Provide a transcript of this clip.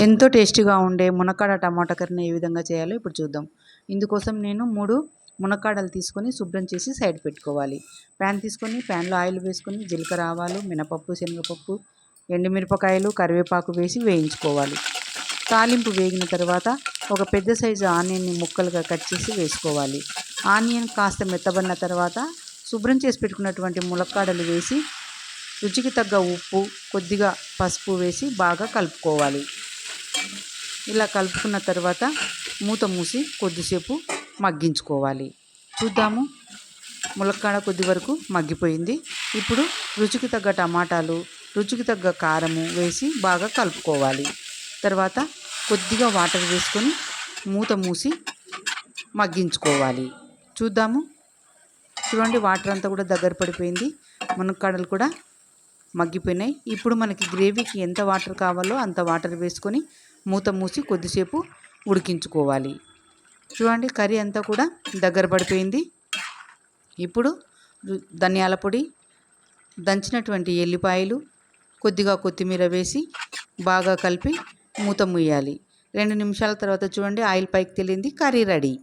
ఎంతో టేస్టీగా ఉండే మునక్కాడ టమాటా కర్రీని ఏ విధంగా చేయాలో ఇప్పుడు చూద్దాం. ఇందుకోసం నేను 3 మునక్కాడలు తీసుకొని శుభ్రం చేసి సైడ్ పెట్టుకోవాలి. ప్యాన్ తీసుకొని ప్యాన్లో ఆయిల్ వేసుకొని జీలకర్ర, ఆవాలు, మినపప్పు, శనగపప్పు, ఎండుమిరపకాయలు, కరివేపాకు వేసి వేయించుకోవాలి. తాలింపు వేగిన తర్వాత ఒక పెద్ద సైజు ఆనియన్ని ముక్కలుగా కట్ చేసి వేసుకోవాలి. ఆనియన్ కాస్త మెత్తబడిన తర్వాత శుభ్రం చేసి పెట్టుకున్నటువంటి ములక్కాడలు వేసి రుచికి తగ్గ ఉప్పు, కొద్దిగా పసుపు వేసి బాగా కలుపుకోవాలి. ఇలా కలుపుకున్న తర్వాత మూత మూసి కొద్దిసేపు మగ్గించుకోవాలి. చూద్దాము, ములక్కాడ కొద్ది వరకు మగ్గిపోయింది. ఇప్పుడు రుచికి తగ్గ టమాటాలు, రుచికి తగ్గ కారము వేసి బాగా కలుపుకోవాలి. తర్వాత కొద్దిగా వాటర్ వేసుకొని మూత మూసి మగ్గించుకోవాలి. చూద్దాము, చూడండి, వాటర్ అంతా కూడా దగ్గర పడిపోయింది, మునక్కాడలు కూడా మగ్గిపోయినాయి. ఇప్పుడు మనకి గ్రేవీకి ఎంత వాటర్ కావాలో అంత వాటర్ వేసుకొని మూత మూసి కొద్దిసేపు ఉడికించుకోవాలి. చూడండి, కర్రీ అంతా కూడా దగ్గర పడిపోయింది. ఇప్పుడు ధనియాల పొడి, దంచినటువంటి ఎల్లిపాయలు, కొద్దిగా కొత్తిమీర వేసి బాగా కలిపి మూత ముయ్యాలి. 2 నిమిషాల తర్వాత చూడండి, ఆయిల్ పైకి తేలింది, కర్రీ రెడీ.